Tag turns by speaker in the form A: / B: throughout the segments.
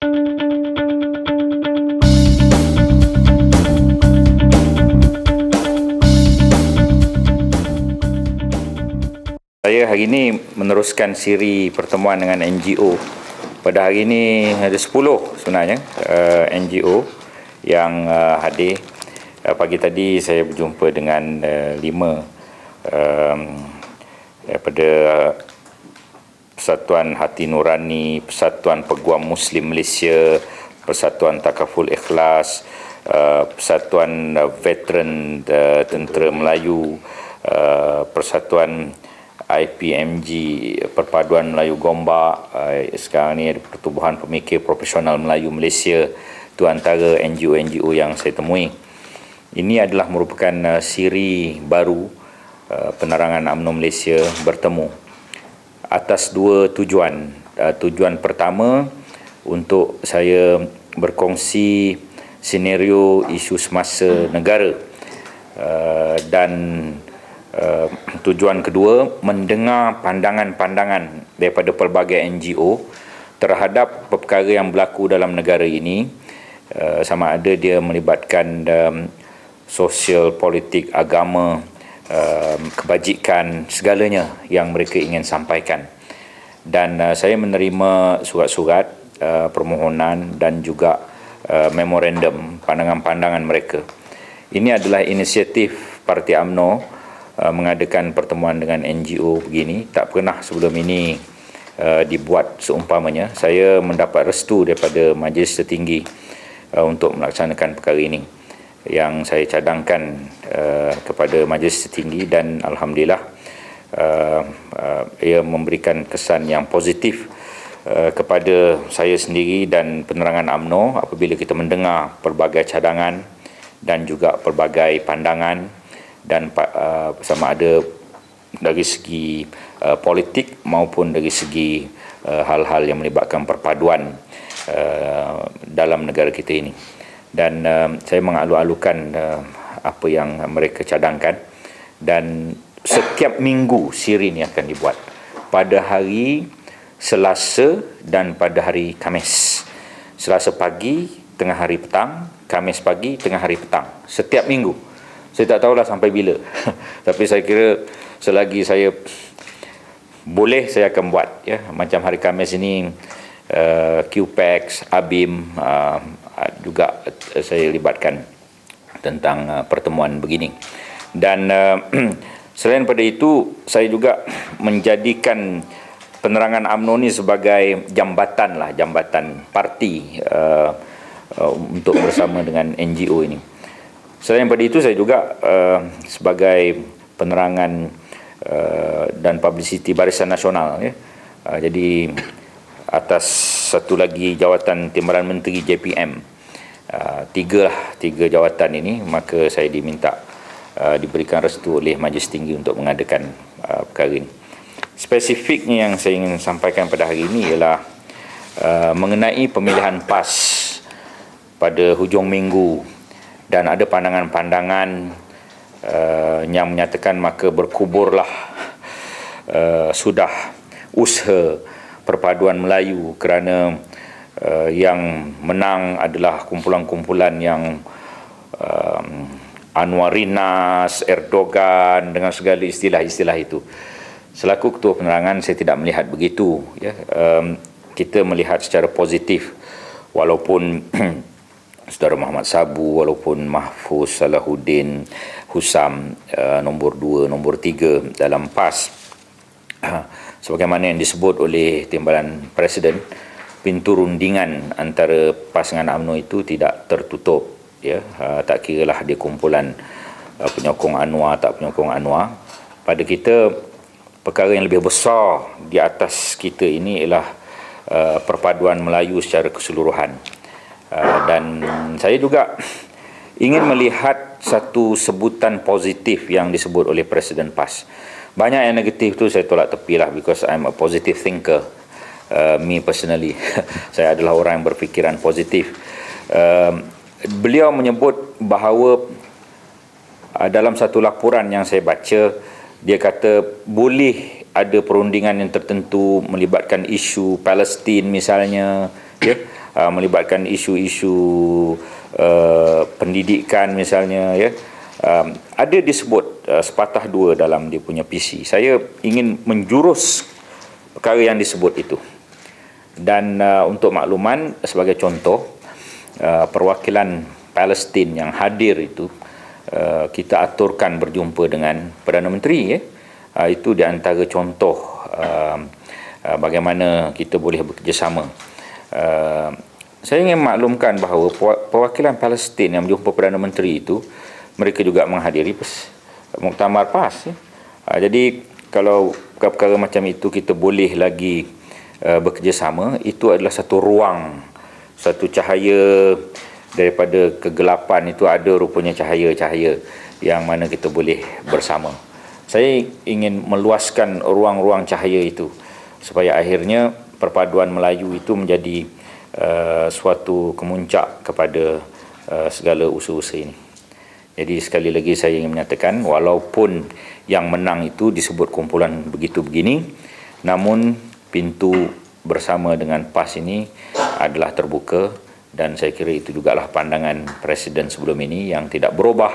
A: Saya hari ini meneruskan siri pertemuan dengan NGO. Pada hari ini ada 10 sebenarnya NGO yang hadir. Pagi tadi saya berjumpa dengan 5 daripada Persatuan Hati Nurani, Persatuan Peguam Muslim Malaysia, Persatuan Takaful Ikhlas, Persatuan Veteran Tentera Melayu, Persatuan IPMG, Perpaduan Melayu Gombak, sekarang ni ada Pertubuhan Pemikir Profesional Melayu Malaysia. Itu antara NGO-NGO yang saya temui. Ini adalah merupakan siri baru penerangan UMNO Malaysia bertemu atas 2 tujuan. Tujuan pertama, untuk saya berkongsi senario isu semasa negara, dan tujuan kedua, mendengar pandangan-pandangan daripada pelbagai NGO terhadap perkara yang berlaku dalam negara ini, sama ada dia melibatkan sosial, politik, agama, kebajikan, segalanya yang mereka ingin sampaikan. Dan saya menerima surat-surat permohonan dan juga memorandum pandangan-pandangan mereka. Ini adalah inisiatif Parti UMNO mengadakan pertemuan dengan NGO begini. Tak pernah sebelum ini dibuat seumpamanya. Saya mendapat restu daripada Majlis Tertinggi untuk melaksanakan perkara ini, yang saya cadangkan kepada Majlis Tertinggi, dan Alhamdulillah ia memberikan kesan yang positif kepada saya sendiri dan penerangan UMNO apabila kita mendengar pelbagai cadangan dan juga pelbagai pandangan, dan sama ada dari segi politik maupun dari segi hal-hal yang melibatkan perpaduan dalam negara kita ini. Dan saya mengalu-alukan apa yang mereka cadangkan, dan setiap minggu siri ini akan dibuat pada hari Selasa dan pada hari Khamis. Selasa pagi, tengah hari petang; Khamis pagi, tengah hari petang. Setiap minggu. Saya tak tahulah sampai bila. Tapi saya kira selagi saya boleh, saya akan buat. Ya. Macam hari Khamis ini, QPEX, ABIM, juga saya libatkan tentang pertemuan begini. Dan selain pada itu, saya juga menjadikan penerangan UMNO ni sebagai jambatan parti untuk bersama dengan NGO ini. Selain daripada itu, saya juga sebagai penerangan dan publicity Barisan Nasional. Ya. Jadi atas satu lagi jawatan Timbalan Menteri JPM, tiga jawatan ini, maka saya diminta diberikan restu oleh Majlis Tinggi untuk mengadakan perkara ini. Spesifiknya yang saya ingin sampaikan pada hari ini ialah mengenai pemilihan PAS pada hujung minggu. Dan ada pandangan-pandangan yang menyatakan maka berkuburlah sudah usaha Perpaduan Melayu, kerana yang menang adalah kumpulan-kumpulan yang Anwarinas, Erdogan, dengan segala istilah-istilah itu. Selaku Ketua Penerangan, saya tidak melihat begitu. Ya. Kita melihat secara positif, walaupun Saudara Muhammad Sabu, walaupun Mahfuz Salahuddin Husam nombor 2, nombor 3 dalam PAS, sebagaimana yang disebut oleh Timbalan Presiden, pintu rundingan antara PAS dengan UMNO itu tidak tertutup. Ya. Tak kiralah dia kumpulan penyokong Anwar, tak penyokong Anwar. Pada kita, perkara yang lebih besar di atas kita ini ialah perpaduan Melayu secara keseluruhan. Dan saya juga ingin melihat satu sebutan positif yang disebut oleh Presiden PAS. Banyak yang negatif tu saya tolak tepilah, because I'm a positive thinker, me personally. Saya adalah orang yang berfikiran positif. Beliau menyebut bahawa dalam satu laporan yang saya baca, dia kata boleh ada perundingan yang tertentu melibatkan isu Palestin misalnya, ya, melibatkan isu-isu pendidikan misalnya, ya. Ada disebut sepatah dua dalam dia punya PC. Saya ingin menjurus perkara yang disebut itu. Dan untuk makluman, sebagai contoh, perwakilan Palestin yang hadir itu, kita aturkan berjumpa dengan Perdana Menteri, ya. Itu di antara contoh bagaimana kita boleh bekerjasama. Saya ingin maklumkan bahawa perwakilan Palestin yang berjumpa Perdana Menteri itu, mereka juga menghadiri muktamar PAS, ya. Jadi kalau perkara macam itu kita boleh lagi bekerjasama, itu adalah satu ruang, satu cahaya daripada kegelapan itu, ada rupanya cahaya-cahaya yang mana kita boleh bersama. Saya ingin meluaskan ruang-ruang cahaya itu supaya akhirnya perpaduan Melayu itu menjadi suatu kemuncak kepada segala usaha-usaha ini. Jadi sekali lagi saya ingin menyatakan, walaupun yang menang itu disebut kumpulan begitu begini, namun pintu bersama dengan PAS ini adalah terbuka, dan saya kira itu jugalah pandangan Presiden sebelum ini yang tidak berubah,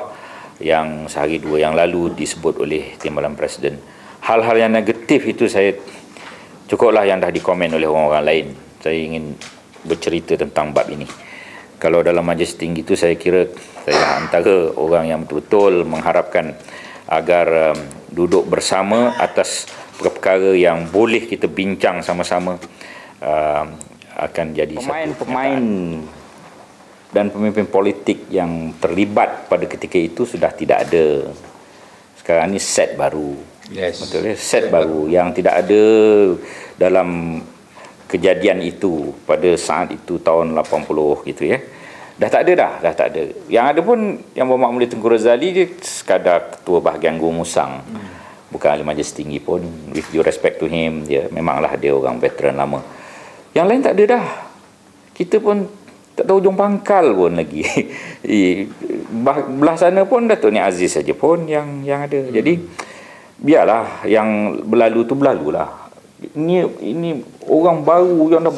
A: yang sehari dua yang lalu disebut oleh Timbalan Presiden. Hal-hal yang negatif itu saya cukuplah yang dah dikomen oleh orang-orang lain. Saya ingin bercerita tentang bab ini. Kalau dalam majlis tinggi itu, saya kira saya antara orang yang betul-betul mengharapkan agar duduk bersama atas perkara yang boleh kita bincang sama-sama, akan jadi pemain-pemain dan pemimpin politik yang terlibat pada ketika itu sudah tidak ada. Sekarang ni set baru.
B: Yes.
A: Betul ya? Set baru yang tidak ada dalam kejadian itu pada saat itu tahun 80 gitu, ya. Dah tak ada. Yang ada pun yang Berhormat Mulia Tengku Razali, dia sekadar ketua bahagian Gumusang. Bukan ahli majlis tinggi pun. With due respect to him, dia memanglah dia orang veteran lama. Yang lain tak ada dah. Kita pun tak tahu ujung pangkal pun lagi. Belah sana pun Datuk Ni Aziz saja pun yang ada. Jadi biarlah yang berlalu tu berlalulah. Ini orang baru yang dah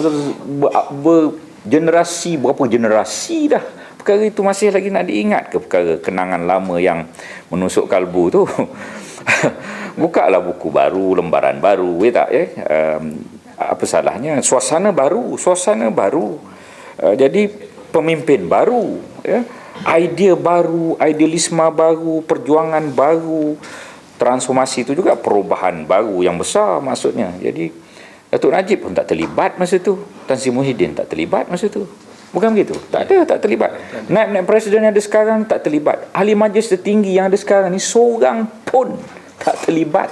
A: bergenerasi, berapa generasi dah. Perkara itu masih lagi nak diingat ke perkara kenangan lama yang menusuk kalbu tu? Bukalah buku baru, lembaran baru, tak, ya? Apa salahnya? Suasana baru. Jadi pemimpin baru, ya? Idea baru, idealisme baru, perjuangan baru, transformasi itu juga perubahan baru yang besar maksudnya. Jadi Datuk Najib pun tak terlibat masa tu, Tan Sri Muhyiddin tak terlibat masa tu. Bukan begitu? Tak terlibat. Naib presiden yang ada sekarang tak terlibat. Ahli majlis tertinggi yang ada sekarang ni seorang pun tak terlibat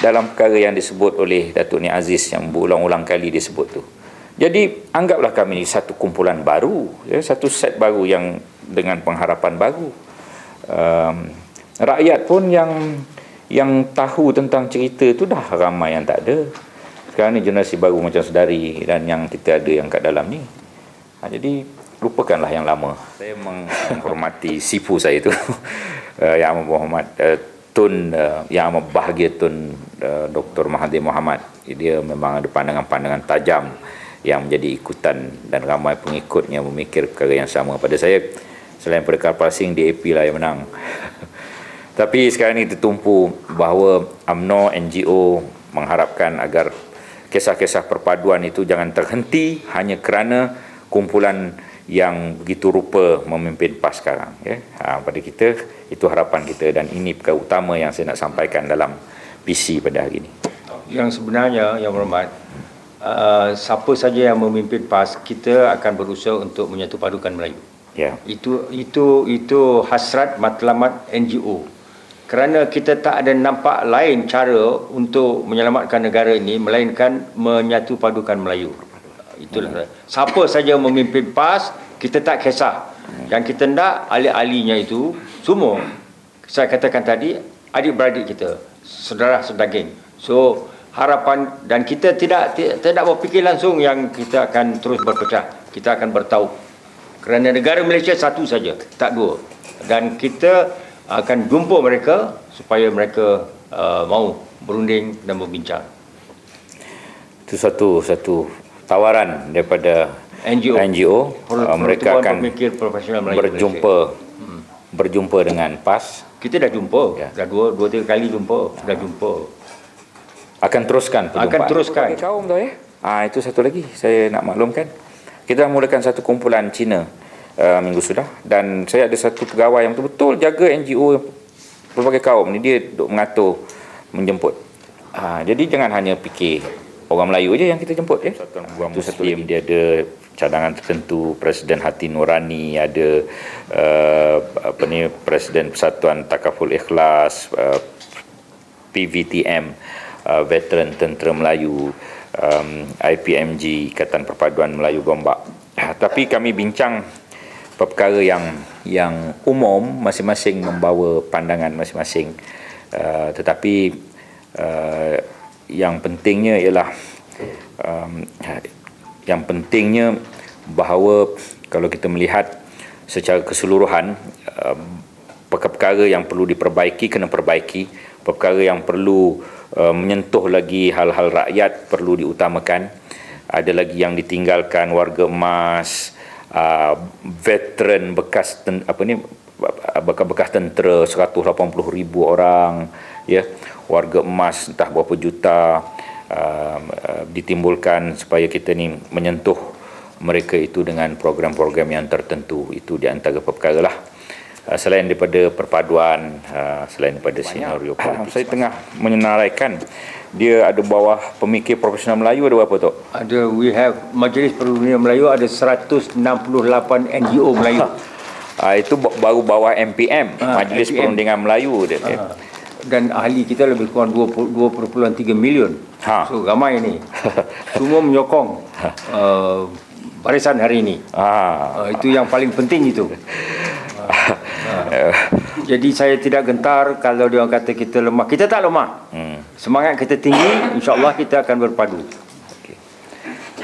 A: dalam perkara yang disebut oleh Datuk Ni Aziz, yang berulang-ulang kali disebut tu. Jadi anggaplah kami ni satu kumpulan baru, ya, satu set baru yang dengan pengharapan baru. Rakyat pun yang tahu tentang cerita tu dah ramai yang tak ada. Sekarang ni generasi baru macam Sedari dan yang kita ada yang kat dalam ni. Jadi lupakanlah yang lama. Saya menghormati sifu saya tu, Yang Amat Berhormat Tun Yang Amat Bahagia Tun Dr. Mahathir Mohamad. Dia memang ada pandangan-pandangan tajam yang menjadi ikutan, dan ramai pengikutnya memikir perkara yang sama pada saya. Selain pada kapal asing, DAP lah yang menang. Tapi sekarang ini tertumpu bahawa UMNO, NGO mengharapkan agar kisah-kisah perpaduan itu jangan terhenti hanya kerana kumpulan yang begitu rupa memimpin PAS sekarang, ya. Pada kita, itu harapan kita, dan ini perkara utama yang saya nak sampaikan dalam PC pada hari ini.
B: Yang sebenarnya, Yang Berhormat, siapa saja yang memimpin PAS, kita akan berusaha untuk menyatu padukan Melayu.
A: Ya.
B: Itu hasrat matlamat NGO. Kerana kita tak ada nampak lain cara untuk menyelamatkan negara ini melainkan menyatu padukan Melayu. Itulah. Siapa saja memimpin PAS, kita tak kisah. Yang kita nak, ahli-ahlinya itu semua, saya katakan tadi, adik-beradik kita, saudara sedaging. So harapan, dan kita tidak berfikir langsung yang kita akan terus berpecah. Kita akan bertaut. Kerana negara Malaysia satu saja, tak dua. Dan kita akan jumpa mereka supaya mereka mau berunding dan berbincang.
A: Itu satu tawaran daripada NGO, mereka akan
B: Pemikir Profesional Melayu
A: berjumpa dengan PAS.
B: Kita dah jumpa, dah dua tiga kali jumpa, dah jumpa.
A: Akan teruskan perjumpaan.
B: Akan teruskan.
A: Kaum tu itu satu lagi saya nak maklumkan. Kita dah mulakan satu kumpulan Cina minggu sudah, dan saya ada satu pegawai yang betul-betul jaga NGO berbagai kaum ni, dia duk mengatur menjemput. Jadi jangan hanya fikir orang Melayu je yang kita jemput Itu satu lagi, dia ada cadangan tertentu. Presiden Hati Nurani ada, Presiden Persatuan Takaful Ikhlas, PVTM, Veteran Tentera Melayu, IPMG, Ikatan Perpaduan Melayu Gombak. Tapi kami bincang perkara yang umum, masing-masing membawa pandangan masing-masing. Tetapi yang pentingnya ialah bahawa kalau kita melihat secara keseluruhan, perkara yang perlu diperbaiki kena perbaiki, perkara yang perlu menyentuh lagi hal-hal rakyat perlu diutamakan, ada lagi yang ditinggalkan, warga emas, veteran bekas bekas tentera 180,000 orang, warga emas entah berapa juta, ditimbulkan supaya kita ni menyentuh mereka itu dengan program-program yang tertentu. Itu di antara perkara lah. Selain daripada perpaduan, selain daripada senario politik, saya tengah menyenaraikan dia ada bawah Pemikir Profesional Melayu ada berapa tu?
B: We have Majlis Perundingan Melayu ada 168 NGO Melayu.
A: Itu baru bawah MPM, Majlis
B: MPM.
A: Perundingan Melayu dia.
B: Dan ahli kita lebih kurang 2.3 million. So ramai ni. Semua menyokong barisan hari ini. Itu yang paling penting itu. Jadi saya tidak gentar kalau dia orang kata kita lemah. Kita tak lemah. Semangat kita tinggi, insya-Allah kita akan berpadu.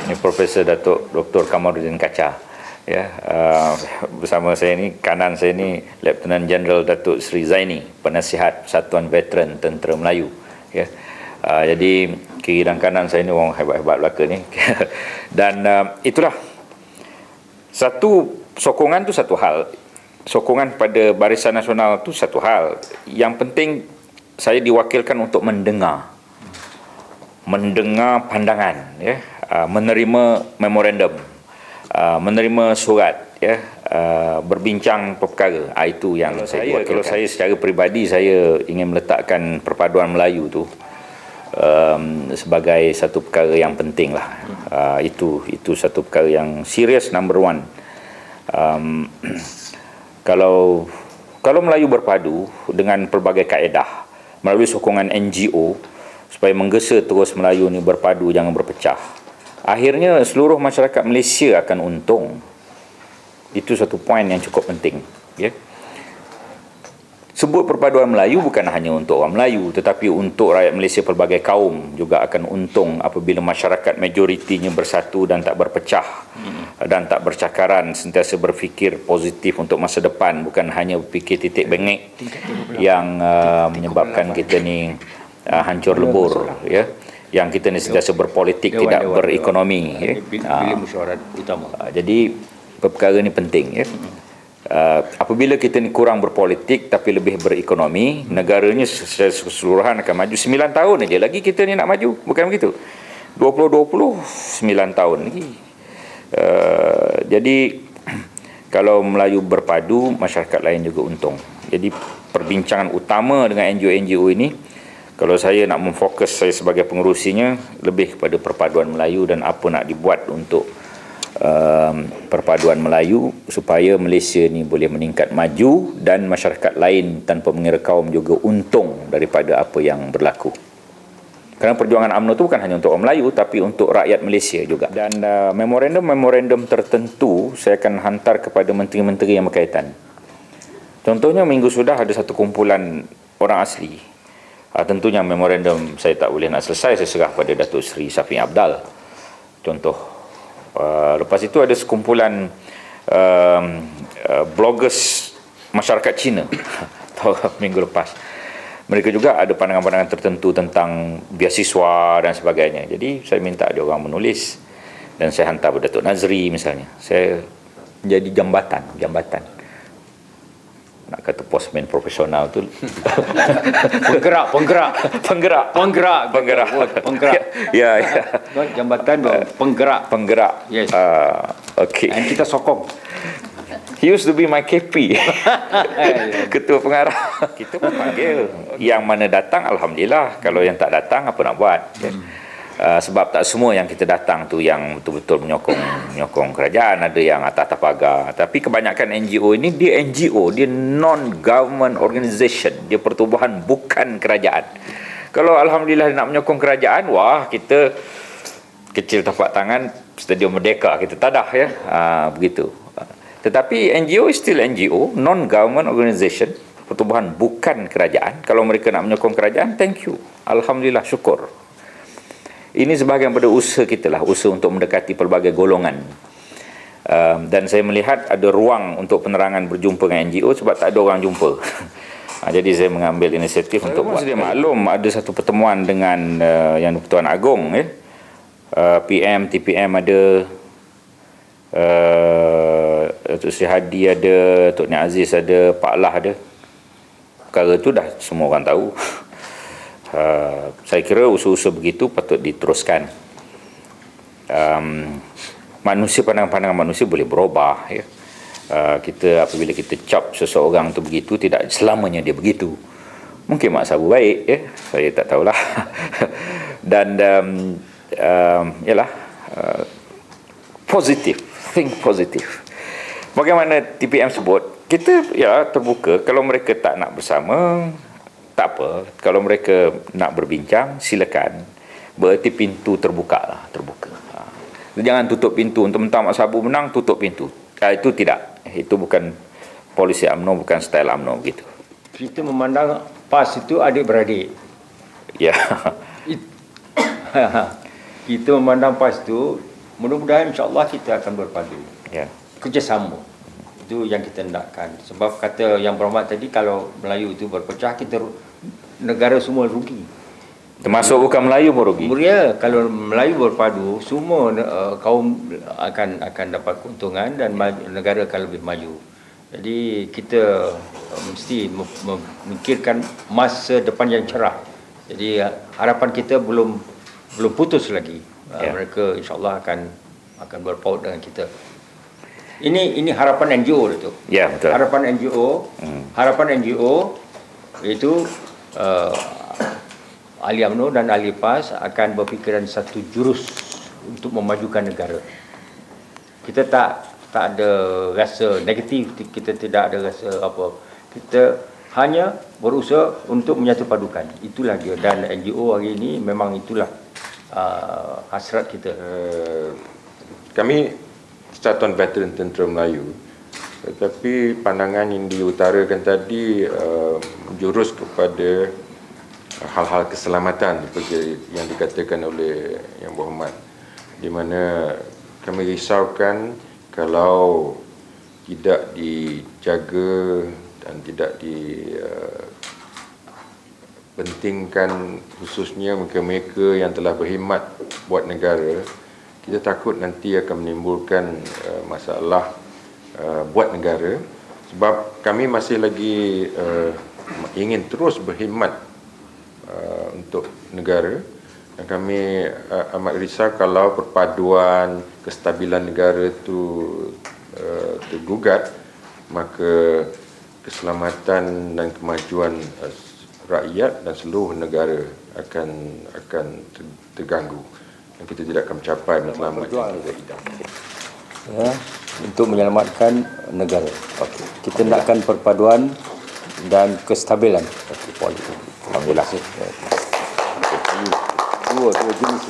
A: Ini Profesor Datuk Dr. Kamaruddin Kaca. Bersama saya ni, kanan saya ni Lieutenant General Datuk Seri Zaini, Penasihat Persatuan Veteran Tentera Melayu. Jadi kiri dan kanan saya ni orang hebat-hebat belaka ni. Dan itulah satu sokongan tu satu hal. Sokongan pada Barisan Nasional tu satu hal. Yang penting saya diwakilkan untuk mendengar pandangan, menerima memorandum, menerima surat, berbincang perkara. Itu yang saya wakilkan. Kalau saya secara peribadi, saya ingin meletakkan perpaduan Melayu tu sebagai satu perkara yang penting lah. Itu satu perkara yang serius, number one. Kalau Melayu berpadu dengan pelbagai kaedah melalui sokongan NGO supaya menggesa terus Melayu ni berpadu, jangan berpecah, akhirnya seluruh masyarakat Malaysia akan untung. Itu satu poin yang cukup penting. Sebut perpaduan Melayu bukan hanya untuk orang Melayu, tetapi untuk rakyat Malaysia pelbagai kaum juga akan untung apabila masyarakat majoritinya bersatu dan tak berpecah, dan tak bercakaran, sentiasa berfikir positif untuk masa depan, bukan hanya berfikir titik bengek yang menyebabkan kita ni hancur lebur, yang kita ni sentiasa berpolitik, tidak berekonomi. Jadi perkara ni penting. Apabila kita ni kurang berpolitik tapi lebih berekonomi, negaranya secara keseluruhan akan maju. 9 tahun aja lagi kita ni nak maju, bukan begitu? 2020 9 tahun lagi. Jadi kalau Melayu berpadu, masyarakat lain juga untung. Jadi perbincangan utama dengan NGO-NGO ini, kalau saya nak memfokus, saya sebagai pengerusinya, lebih kepada perpaduan Melayu dan apa nak dibuat untuk perpaduan Melayu supaya Malaysia ni boleh meningkat maju dan masyarakat lain tanpa mengira kaum juga untung daripada apa yang berlaku. Kerana perjuangan UMNO itu bukan hanya untuk orang Melayu tapi untuk rakyat Malaysia juga. Dan memorandum tertentu saya akan hantar kepada menteri-menteri yang berkaitan. Contohnya minggu sudah ada satu kumpulan orang asli. Tentunya memorandum saya tak boleh nak selesai, saya serah pada Datuk Seri Syafiq Abdal. Contoh. Lepas itu ada sekumpulan bloggers masyarakat Cina minggu lepas. Mereka juga ada pandangan-pandangan tertentu tentang beasiswa dan sebagainya. Jadi saya minta dia orang menulis Dan saya hantar pada Datuk Nazri misalnya. Saya jadi jambatan. Nak kata postman profesional tu
B: Penggerak.
A: ya.
B: Jambatan
A: Penggerak.
B: Yes.
A: Okay.
B: And kita sokong.
A: He used to be my KP. Ketua pengarah. Kita pun panggil. Yang mana datang, alhamdulillah. Kalau yang tak datang, apa nak buat? Sebab tak semua yang kita datang tu yang betul-betul menyokong kerajaan. Ada yang atas pagar. Tapi kebanyakan NGO ini, dia NGO. Dia non-government organisation. Dia pertubuhan bukan kerajaan. Kalau alhamdulillah nak menyokong kerajaan, wah, kita kecil tapak tangan, Stadium Merdeka kita tadah ya. Begitu. Tetapi NGO is still NGO, non-government organisation, pertubuhan bukan kerajaan. Kalau mereka nak menyokong kerajaan, thank you. Alhamdulillah, syukur. Ini sebahagian pada usaha kita lah, usaha untuk mendekati pelbagai golongan. Dan saya melihat ada ruang untuk penerangan berjumpa dengan NGO sebab tak ada orang jumpa. Jadi saya mengambil inisiatif untuk buat. Dia maklum ada satu pertemuan dengan Yang di-Pertuan Agong ya. PM, TPM ada, Datuk Seri Hadi ada, Tok Nik Aziz ada, Pak Lah ada. Perkara tu dah semua orang tahu. Saya kira usaha-usaha begitu patut diteruskan. Pandangan-pandangan manusia boleh berubah ya. Kita apabila kita cap seseorang tu begitu, tidak selamanya dia begitu. Mungkin mak sabu baik ya, saya tak tahulah. Dan positif, think positif. Bagaimana TPM sebut, kita ya terbuka. Kalau mereka tak nak bersama, tak apa. Kalau mereka nak berbincang, silakan. Berarti pintu terbuka. Jangan tutup pintu. Untuk mentang Mak Sabu menang, tutup pintu. Itu tidak. Itu bukan polisi UMNO, bukan style UMNO begitu.
B: Kita memandang PAS itu adik-beradik.
A: Ya.
B: Kita memandang PAS itu, mudah-mudahan insya-Allah kita akan berpadu.
A: Ya.
B: Kerjasama. Itu yang kita hendakkan. Sebab kata yang berhormat tadi, kalau Melayu itu berpecah, negara semua rugi.
A: Termasuk bukan Melayu pun rugi.
B: Ya, kalau Melayu berpadu, semua kaum akan dapat keuntungan dan negara akan lebih maju. Jadi kita mesti memikirkan masa depan yang cerah. Jadi harapan kita belum putus lagi. Mereka insya-Allah akan berpaut dengan kita. Ini harapan NGO itu.
A: Ya, betul.
B: Harapan NGO itu ahli UMNO dan ahli PAS akan berfikiran satu jurus untuk memajukan negara. Kita tak ada rasa negatif, kita tidak ada rasa apa. Kita hanya berusaha untuk menyatupadukan. Itulah dia. Dan NGO hari ini memang itulah hasrat kita.
C: Kami Persatuan Veteran Tentera Melayu, tetapi pandangan yang diutarakan tadi menjurus kepada hal-hal keselamatan seperti yang dikatakan oleh Yang Berhormat, di mana kami risaukan kalau tidak dijaga dan tidak dipentingkan, khususnya mereka yang telah berkhidmat buat negara. Kita takut nanti akan menimbulkan masalah buat negara, sebab kami masih lagi ingin terus berkhidmat untuk negara, dan kami amat risau kalau perpaduan kestabilan negara itu tergugat, maka keselamatan dan kemajuan rakyat dan seluruh negara akan terganggu. Dan kita tidak akan mencapai matlamat yang kita idamkan.
B: Untuk menyelamatkan negara. Kita nakkan perpaduan dan kestabilan politik. Alhamdulillah. Dua jenis.